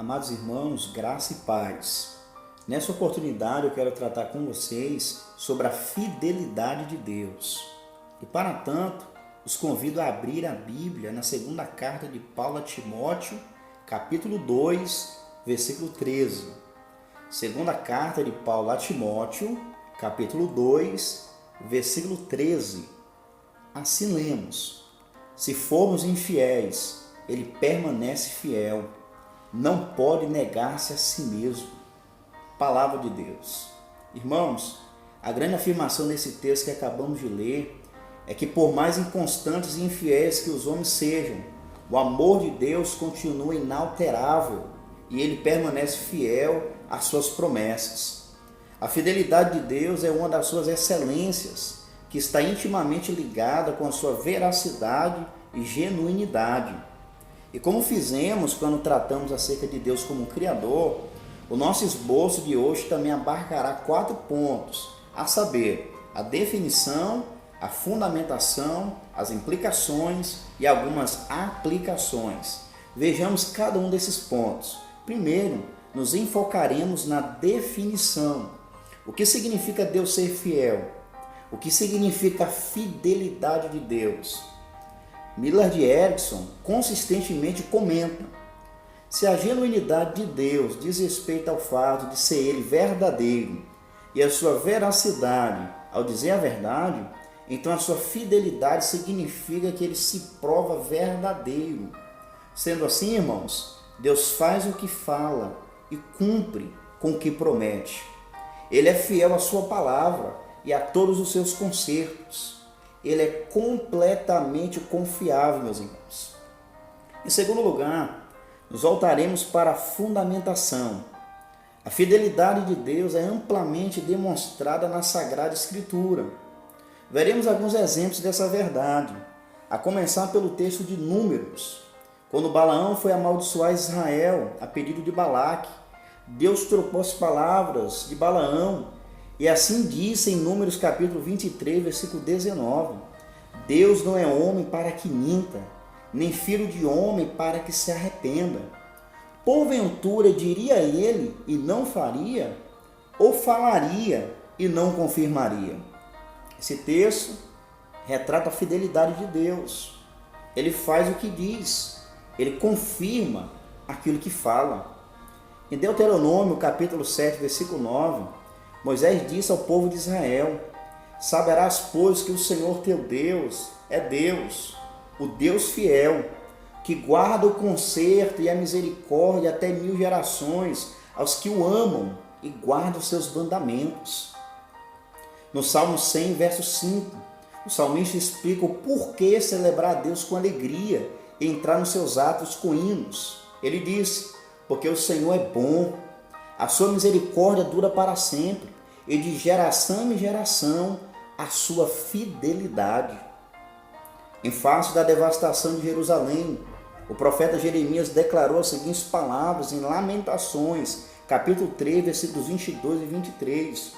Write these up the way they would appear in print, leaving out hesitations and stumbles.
Amados irmãos, graça e paz. Nessa oportunidade eu quero tratar com vocês sobre a fidelidade de Deus. E para tanto, os convido a abrir a Bíblia na segunda carta de Paulo a Timóteo, capítulo 2, versículo 13. Segunda carta de Paulo a Timóteo, capítulo 2, versículo 13. Assim lemos: se formos infiéis, ele permanece fiel, não pode negar-se a si mesmo. Palavra de Deus. Irmãos, a grande afirmação nesse texto que acabamos de ler é que por mais inconstantes e infiéis que os homens sejam, o amor de Deus continua inalterável e ele permanece fiel às suas promessas. A fidelidade de Deus é uma das suas excelências, que está intimamente ligada com a sua veracidade e genuinidade. E como fizemos quando tratamos acerca de Deus como Criador, o nosso esboço de hoje também abarcará 4 pontos, a saber, a definição, a fundamentação, as implicações e algumas aplicações. Vejamos cada um desses pontos. Primeiro, nos enfocaremos na definição. O que significa Deus ser fiel? O que significa a fidelidade de Deus? Millard Erickson consistentemente comenta: se a genuinidade de Deus diz respeito ao fato de ser Ele verdadeiro e a sua veracidade ao dizer a verdade, então a sua fidelidade significa que Ele se prova verdadeiro. Sendo assim, irmãos, Deus faz o que fala e cumpre com o que promete. Ele é fiel à sua palavra e a todos os seus concertos. Ele é completamente confiável, meus irmãos. Em segundo lugar, nos voltaremos para a fundamentação. A fidelidade de Deus é amplamente demonstrada na Sagrada Escritura. Veremos alguns exemplos dessa verdade, a começar pelo texto de Números. Quando Balaão foi amaldiçoar Israel a pedido de Balaque, Deus trocou as palavras de Balaão, e assim disse em Números capítulo 23, versículo 19: Deus não é homem para que minta, nem filho de homem para que se arrependa. Porventura diria ele e não faria? Ou falaria e não confirmaria? Esse texto retrata a fidelidade de Deus. Ele faz o que diz, ele confirma aquilo que fala. Em Deuteronômio capítulo 7, versículo 9, Moisés disse ao povo de Israel: saberás, pois, que o Senhor teu Deus é Deus, o Deus fiel, que guarda o conserto e a misericórdia até 1000 gerações aos que o amam e guardam os seus mandamentos. No Salmo 100, verso 5, o salmista explica o porquê celebrar a Deus com alegria e entrar nos seus atos com hinos. Ele diz: porque o Senhor é bom, a sua misericórdia dura para sempre, e de geração em geração a sua fidelidade. Em face da devastação de Jerusalém, o profeta Jeremias declarou as seguintes palavras em Lamentações, capítulo 3, versículos 22 e 23.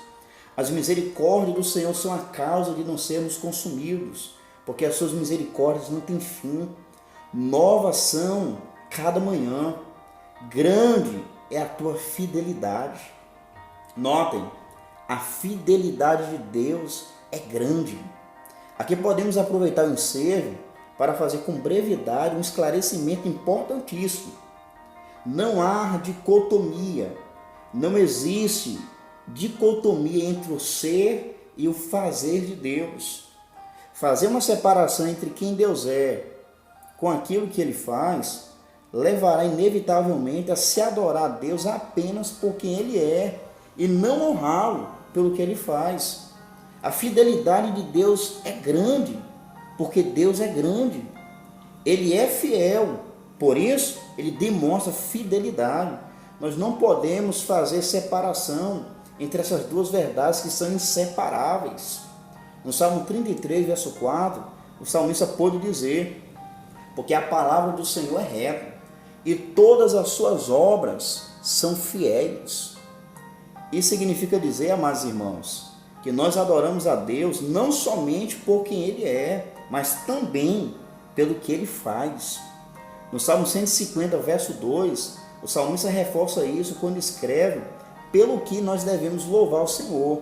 As misericórdias do Senhor são a causa de não sermos consumidos, porque as suas misericórdias não têm fim. Novas são cada manhã. Grande é a tua fidelidade. Notem, a fidelidade de Deus é grande. Aqui podemos aproveitar o ensejo para fazer com brevidade um esclarecimento importantíssimo. Não há dicotomia, não existe dicotomia entre o ser e o fazer de Deus. Fazer uma separação entre quem Deus é com aquilo que Ele faz levará inevitavelmente a se adorar a Deus apenas por quem Ele é e não honrá-lo pelo que Ele faz. A fidelidade de Deus é grande, porque Deus é grande. Ele é fiel, por isso Ele demonstra fidelidade. Nós não podemos fazer separação entre essas duas verdades que são inseparáveis. No Salmo 33, verso 4, o salmista pôde dizer: porque a palavra do Senhor é reta, e todas as suas obras são fiéis. Isso significa dizer, amados irmãos, que nós adoramos a Deus não somente por quem Ele é, mas também pelo que Ele faz. No Salmo 150, verso 2, O salmista reforça isso quando escreve pelo que nós devemos louvar o Senhor.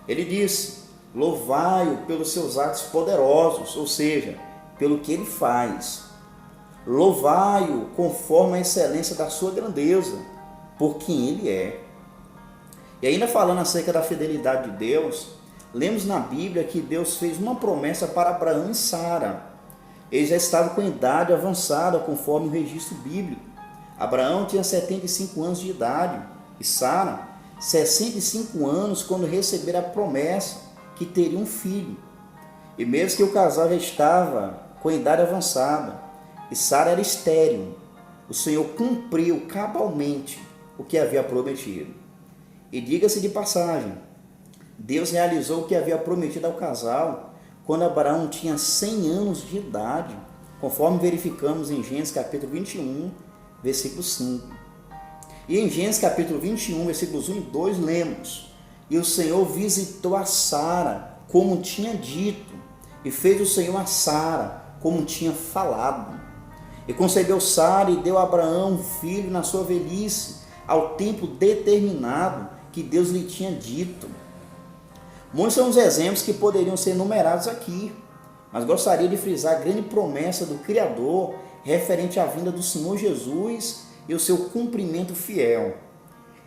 Ele diz: louvai-o pelos seus atos poderosos, ou seja, pelo que ele faz. Louvai-o conforme a excelência da sua grandeza, por quem ele é. E ainda falando acerca da fidelidade de Deus, lemos na Bíblia que Deus fez uma promessa para Abraão e Sara. Eles já estavam com idade avançada, conforme o registro bíblico. Abraão tinha 75 anos de idade e Sara 65 anos quando receberam a promessa que teria um filho. E mesmo que o casal já estava com idade avançada e Sara era estéril, o Senhor cumpriu cabalmente o que havia prometido. E diga-se de passagem, Deus realizou o que havia prometido ao casal quando Abraão tinha 100 anos de idade, conforme verificamos em Gênesis capítulo 21, versículo 5. E em Gênesis capítulo 21, versículos 1 e 2, lemos: e o Senhor visitou a Sara, como tinha dito, e fez o Senhor a Sara, como tinha falado. E concebeu Sara e deu a Abraão um filho na sua velhice, ao tempo determinado que Deus lhe tinha dito. Muitos são os exemplos que poderiam ser enumerados aqui, mas gostaria de frisar a grande promessa do Criador referente à vinda do Senhor Jesus e o seu cumprimento fiel.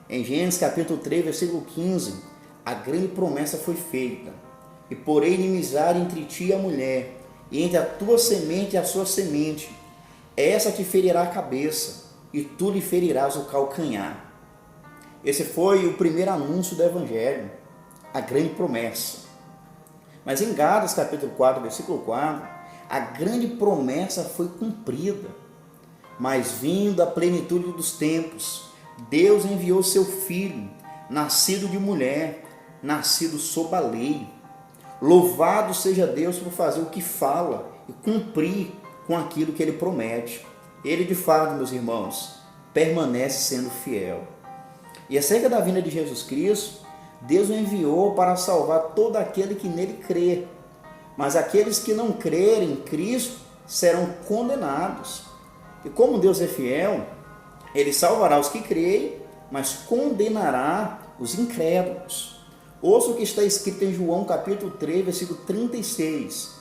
Em Gênesis capítulo 3, versículo 15, a grande promessa foi feita: e porém inimizade entre ti e a mulher, e entre a tua semente e a sua semente, essa te ferirá a cabeça, e tu lhe ferirás o calcanhar. Esse foi o primeiro anúncio do Evangelho, a grande promessa. Mas em Gálatas capítulo 4, versículo 4, a grande promessa foi cumprida. Mas vindo a plenitude dos tempos, Deus enviou seu Filho, nascido de mulher, nascido sob a lei. Louvado seja Deus por fazer o que fala e cumprir com aquilo que Ele promete. Ele, de fato, meus irmãos, permanece sendo fiel. E acerca da vinda de Jesus Cristo, Deus o enviou para salvar todo aquele que nele crê. Mas aqueles que não crerem em Cristo serão condenados. E como Deus é fiel, Ele salvará os que creem, mas condenará os incrédulos. Ouça o que está escrito em João capítulo 3, versículo 36.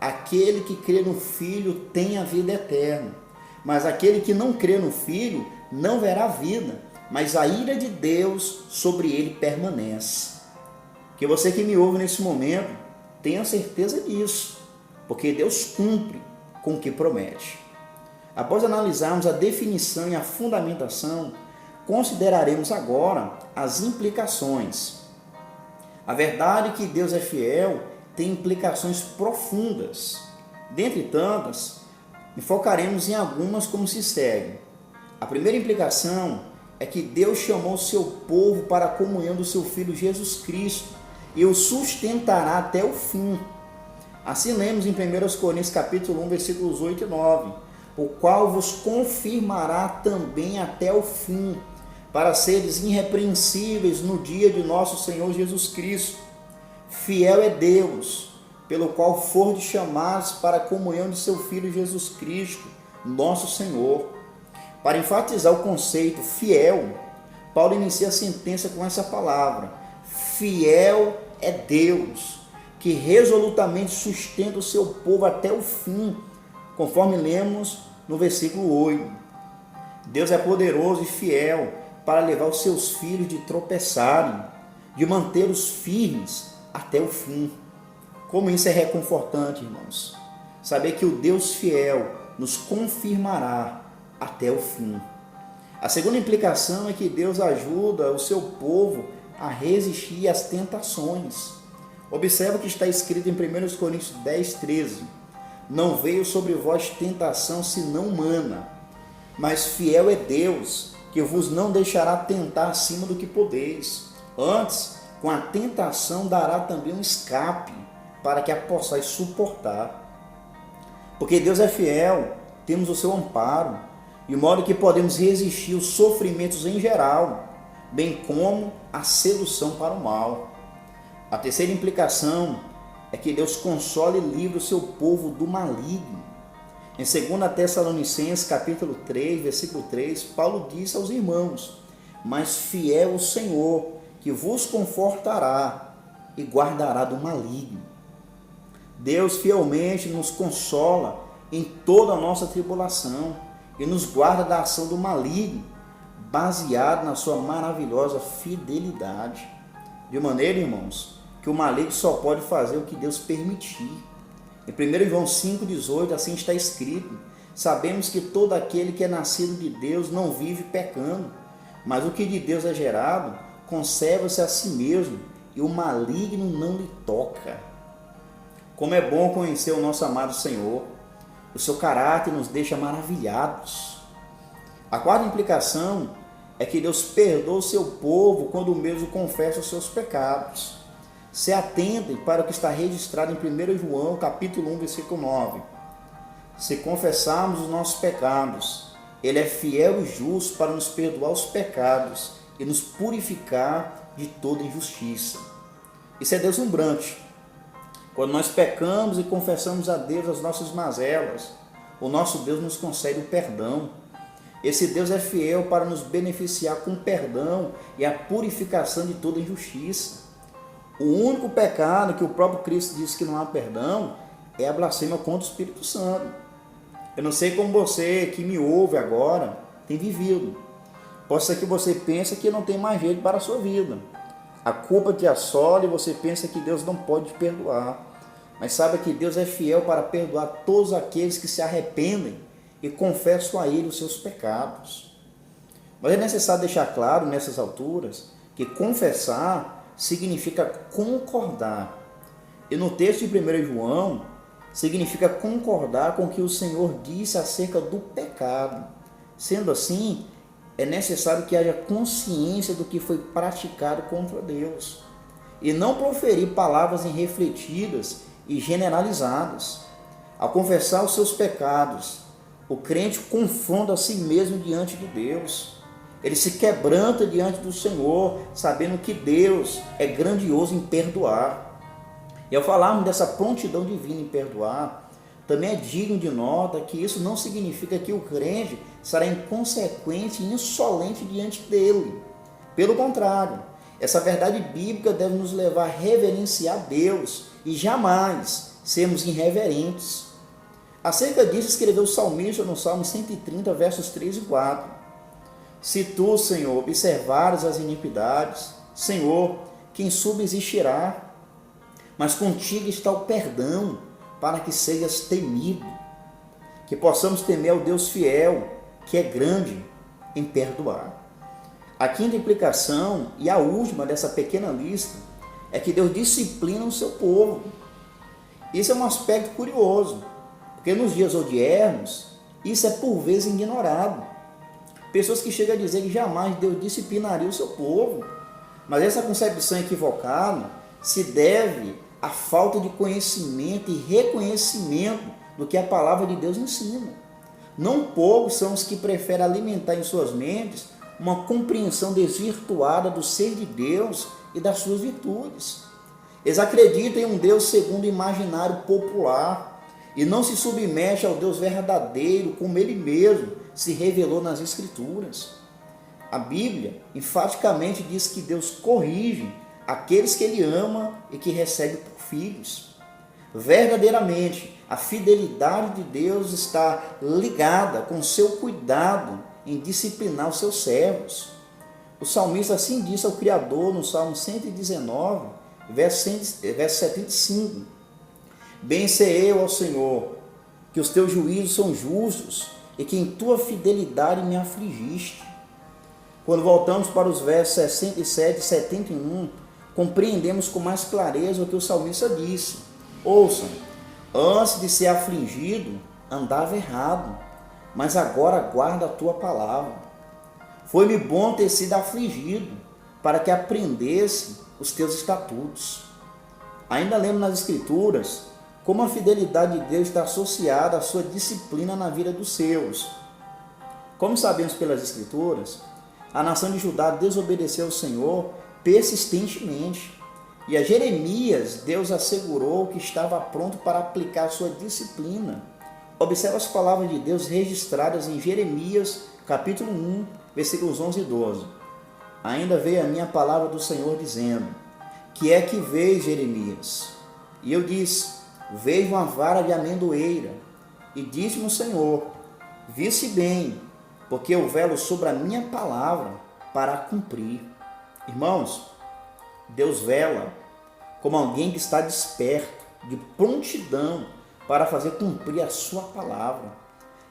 Aquele que crê no Filho tem a vida eterna, mas aquele que não crê no Filho não verá vida, mas a ira de Deus sobre ele permanece. Que você que me ouve nesse momento tenha certeza disso, porque Deus cumpre com o que promete. Após analisarmos a definição e a fundamentação, consideraremos agora as implicações. A verdade que Deus é fiel tem implicações profundas. Dentre tantas, enfocaremos em algumas como se segue. A primeira implicação é que Deus chamou o seu povo para a comunhão do seu Filho Jesus Cristo e o sustentará até o fim. Assim lemos em 1 Coríntios capítulo 1, versículos 8 e 9, o qual vos confirmará também até o fim, para seres irrepreensíveis no dia de nosso Senhor Jesus Cristo. Fiel é Deus, pelo qual fordes chamados para a comunhão de seu Filho Jesus Cristo, nosso Senhor. Para enfatizar o conceito fiel, Paulo inicia a sentença com essa palavra: fiel é Deus, que resolutamente sustenta o seu povo até o fim, conforme lemos no versículo 8. Deus é poderoso e fiel para levar os seus filhos de tropeçarem, de mantê-los firmes até o fim. Como isso é reconfortante, irmãos. Saber que o Deus fiel nos confirmará até o fim. A segunda implicação é que Deus ajuda o seu povo a resistir às tentações. Observe o que está escrito em 1 Coríntios 10, 13. Não veio sobre vós tentação senão humana, mas fiel é Deus, que vos não deixará tentar acima do que podeis. Antes, com a tentação dará também um escape, para que a possais suportar. Porque Deus é fiel, temos o seu amparo, de modo que podemos resistir os sofrimentos em geral, bem como a sedução para o mal. A terceira implicação é que Deus consola e livra o seu povo do maligno. Em 2 Tessalonicenses, capítulo 3, versículo 3, Paulo disse aos irmãos: mas fiel o Senhor, que vos confortará e guardará do maligno. Deus fielmente nos consola em toda a nossa tribulação e nos guarda da ação do maligno, baseado na sua maravilhosa fidelidade. De maneira, irmãos, que o maligno só pode fazer o que Deus permitir. Em 1 João 5,18, assim está escrito: sabemos que todo aquele que é nascido de Deus não vive pecando, mas o que de Deus é gerado conserva-se a si mesmo, e o maligno não lhe toca. Como é bom conhecer o nosso amado Senhor. O seu caráter nos deixa maravilhados. A quarta implicação é que Deus perdoa o seu povo quando o mesmo confessa os seus pecados. Se atentem para o que está registrado em 1 João, capítulo 1, versículo 9. Se confessarmos os nossos pecados, Ele é fiel e justo para nos perdoar os pecados e nos purificar de toda injustiça. Isso é deslumbrante. Quando nós pecamos e confessamos a Deus as nossas mazelas, o nosso Deus nos concede o perdão. Esse Deus é fiel para nos beneficiar com o perdão e a purificação de toda injustiça. O único pecado que o próprio Cristo disse que não há perdão é a blasfêmia contra o Espírito Santo. Eu não sei como você que me ouve agora tem vivido. Pode ser que você pense que não tem mais jeito para a sua vida. A culpa te assola e você pensa que Deus não pode te perdoar. Mas saiba que Deus é fiel para perdoar todos aqueles que se arrependem e confessam a Ele os seus pecados. Mas é necessário deixar claro nessas alturas que confessar significa concordar. E no texto de 1 João, significa concordar com o que o Senhor disse acerca do pecado. Sendo assim, é necessário que haja consciência do que foi praticado contra Deus. E não proferir palavras irrefletidas e generalizadas. Ao confessar os seus pecados, o crente confronta a si mesmo diante de Deus. Ele se quebranta diante do Senhor, sabendo que Deus é grandioso em perdoar. E ao falarmos dessa prontidão divina em perdoar, também é digno de nota que isso não significa que o crente será inconsequente e insolente diante dele. Pelo contrário, essa verdade bíblica deve nos levar a reverenciar Deus e jamais sermos irreverentes. Acerca disso escreveu o salmista no Salmo 130, versos 3 e 4. Se tu, Senhor, observares as iniquidades, Senhor, quem subsistirá? Mas contigo está o perdão, para que sejas temido. Que possamos temer ao Deus fiel, que é grande em perdoar. A quinta implicação e a última dessa pequena lista é que Deus disciplina o seu povo. Isso é um aspecto curioso, porque nos dias odiernos, isso é por vezes ignorado. Pessoas que chegam a dizer que jamais Deus disciplinaria o seu povo, mas essa concepção equivocada se deve à falta de conhecimento e reconhecimento do que a palavra de Deus ensina. Não poucos são os que preferem alimentar em suas mentes uma compreensão desvirtuada do ser de Deus e das suas virtudes. Eles acreditam em um Deus segundo o imaginário popular e não se submete ao Deus verdadeiro como Ele mesmo se revelou nas Escrituras. A Bíblia enfaticamente diz que Deus corrige aqueles que Ele ama e que recebe por filhos. Verdadeiramente, a fidelidade de Deus está ligada com seu cuidado em disciplinar os seus servos. O salmista assim disse ao Criador no Salmo 119, verso 75. Bem sei eu ao Senhor, que os teus juízos são justos e que em tua fidelidade me afligiste. Quando voltamos para os versos 67 e 71, compreendemos com mais clareza o que o salmista disse. Ouçam, antes de ser afligido, andava errado, mas agora guarda a tua palavra. Foi-me bom ter sido afligido, para que aprendesse os teus estatutos. Ainda lemos nas Escrituras como a fidelidade de Deus está associada à sua disciplina na vida dos seus. Como sabemos pelas Escrituras, a nação de Judá desobedeceu ao Senhor persistentemente. E a Jeremias, Deus assegurou que estava pronto para aplicar sua disciplina. Observe as palavras de Deus registradas em Jeremias, capítulo 1, versículos 11 e 12. Ainda veio a minha palavra do Senhor dizendo: que é que vês, Jeremias? E eu disse: vejo uma vara de amendoeira. E disse-me o Senhor: vi-se bem, porque eu velo sobre a minha palavra para a cumprir. Irmãos, Deus vela como alguém que está desperto, de prontidão para fazer cumprir a sua palavra.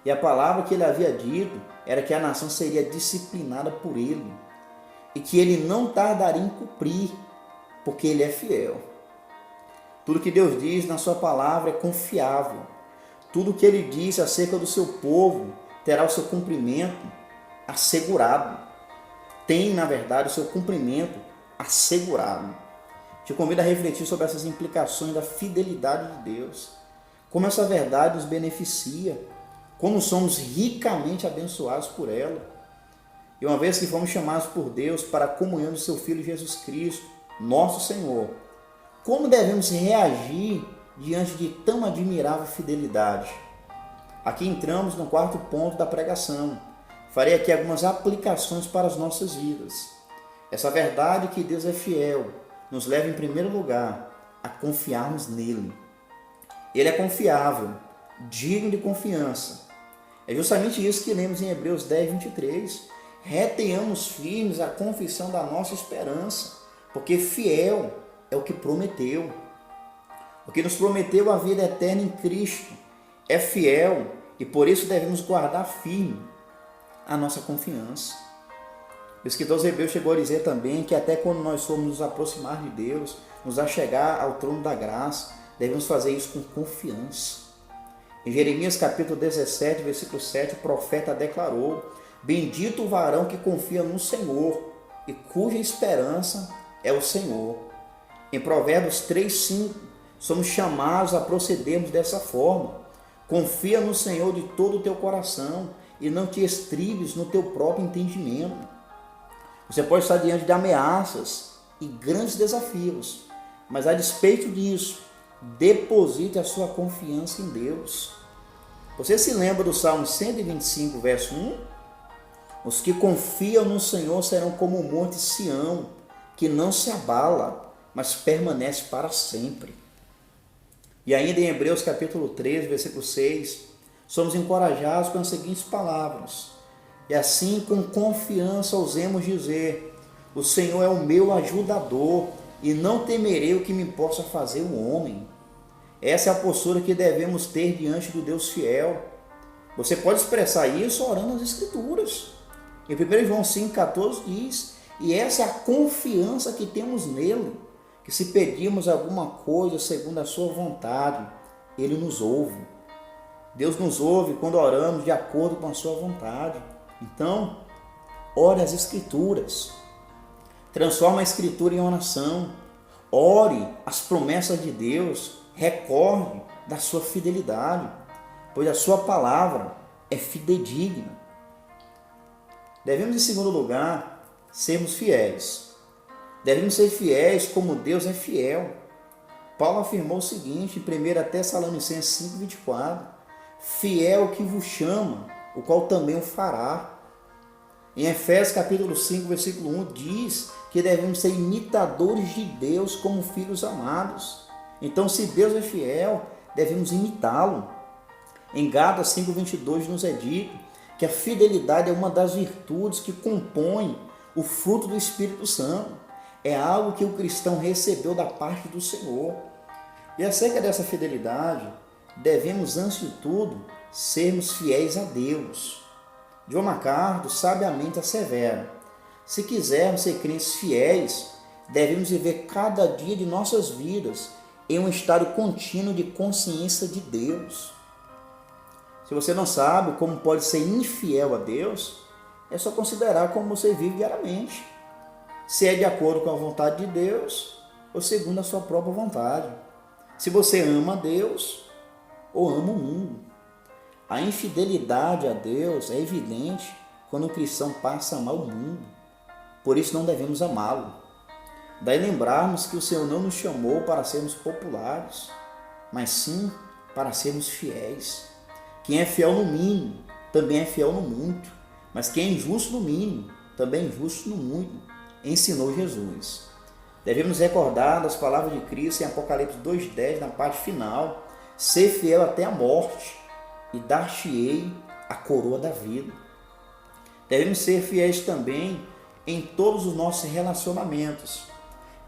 E a palavra que ele havia dito era que a nação seria disciplinada por ele e que ele não tardaria em cumprir, porque ele é fiel. Tudo que Deus diz na sua palavra é confiável. Tudo que ele diz acerca do seu povo terá o seu cumprimento assegurado. Tem, na verdade, o seu cumprimento assegurado. Te convido a refletir sobre essas implicações da fidelidade de Deus. Como essa verdade nos beneficia. Como somos ricamente abençoados por ela. E uma vez que fomos chamados por Deus para a comunhão do seu Filho Jesus Cristo, nosso Senhor, como devemos reagir diante de tão admirável fidelidade? Aqui entramos no quarto ponto da pregação. Farei aqui algumas aplicações para as nossas vidas. Essa verdade que Deus é fiel nos leva, em primeiro lugar, a confiarmos nele. Ele é confiável, digno de confiança. É justamente isso que lemos em Hebreus 10, 23. Retenhamos firmes a confissão da nossa esperança, porque fiel é o que prometeu. O que nos prometeu a vida eterna em Cristo é fiel e por isso devemos guardar firme a nossa confiança. O escritor aos Hebreus chegou a dizer também que até quando nós formos nos aproximar de Deus, nos achegar ao trono da graça, devemos fazer isso com confiança. Em Jeremias capítulo 17, versículo 7, o profeta declarou: bendito o varão que confia no Senhor e cuja esperança é o Senhor. Em Provérbios 3, 5, somos chamados a procedermos dessa forma. Confia no Senhor de todo o teu coração e não te estribes no teu próprio entendimento. Você pode estar diante de ameaças e grandes desafios, mas a despeito disso, deposite a sua confiança em Deus. Você se lembra do Salmo 125, verso 1? Os que confiam no Senhor serão como o monte Sião, que não se abala, mas permanece para sempre. E ainda em Hebreus capítulo 13, versículo 6, somos encorajados com as seguintes palavras: e assim com confiança ousemos dizer: o Senhor é o meu ajudador, e não temerei o que me possa fazer o homem. Essa é a postura que devemos ter diante do Deus fiel. Você pode expressar isso orando nas Escrituras. Em 1 João 5,14 diz: e essa é a confiança que temos nele, que se pedirmos alguma coisa segundo a sua vontade, ele nos ouve. Deus nos ouve quando oramos de acordo com a sua vontade. Então, ore as Escrituras. Transforma a Escritura em oração. Ore as promessas de Deus. Recorde da sua fidelidade, pois a sua palavra é fidedigna. Devemos, em segundo lugar, sermos fiéis. Devemos ser fiéis como Deus é fiel. Paulo afirmou o seguinte em 1 Tessalonicenses 5,24: fiel que vos chama, o qual também o fará. Em Efésios capítulo 5, versículo 1, diz que devemos ser imitadores de Deus como filhos amados. Então, se Deus é fiel, devemos imitá-lo. Em Gálatas 5,22 nos é dito que a fidelidade é uma das virtudes que compõem o fruto do Espírito Santo. É algo que o cristão recebeu da parte do Senhor. E acerca dessa fidelidade, devemos, antes de tudo, sermos fiéis a Deus. John MacArthur sabiamente assevera: se quisermos ser crentes fiéis, devemos viver cada dia de nossas vidas em um estado contínuo de consciência de Deus. Se você não sabe como pode ser infiel a Deus, é só considerar como você vive diariamente. Se é de acordo com a vontade de Deus ou segundo a sua própria vontade. Se você ama a Deus ou ama o mundo. A infidelidade a Deus é evidente quando o cristão passa a amar o mundo. Por isso não devemos amá-lo. Daí lembrarmos que o Senhor não nos chamou para sermos populares, mas sim para sermos fiéis. Quem é fiel no mínimo, também é fiel no muito. Mas quem é injusto no mínimo, também é injusto no muito, ensinou Jesus. Devemos recordar das palavras de Cristo em Apocalipse 2,10, na parte final: ser fiel até a morte, e dar-te-ei a coroa da vida. Devemos ser fiéis também em todos os nossos relacionamentos.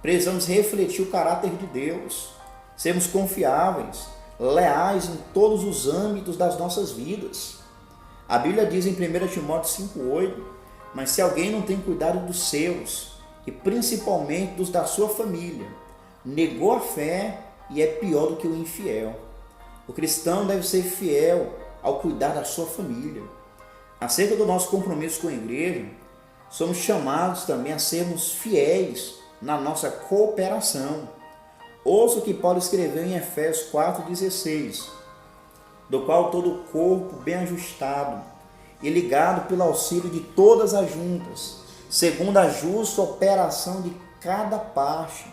Precisamos refletir o caráter de Deus, sermos confiáveis, leais em todos os âmbitos das nossas vidas. A Bíblia diz em 1 Timóteo 5,8: mas se alguém não tem cuidado dos seus, e principalmente dos da sua família, negou a fé e é pior do que o infiel. O cristão deve ser fiel ao cuidar da sua família. Acerca do nosso compromisso com a igreja, somos chamados também a sermos fiéis na nossa cooperação. Ouça o que Paulo escreveu em Efésios 4,16: do qual todo o corpo bem ajustado e ligado pelo auxílio de todas as juntas, segundo a justa operação de cada parte,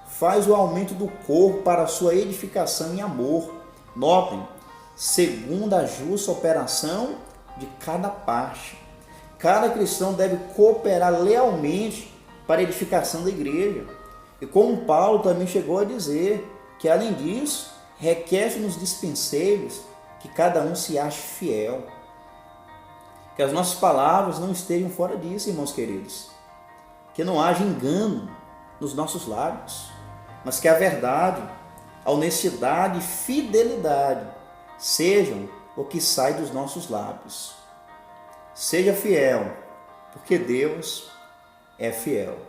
faz o aumento do corpo para a sua edificação em amor. Notem, segundo a justa operação de cada parte. Cada cristão deve cooperar lealmente para a edificação da igreja. E como Paulo também chegou a dizer, que além disso, requer nos dispenseiros que cada um se ache fiel. Que as nossas palavras não estejam fora disso, irmãos queridos. Que não haja engano nos nossos lábios, mas que a verdade, a honestidade e fidelidade sejam o que sai dos nossos lábios. Seja fiel, porque Deus é fiel.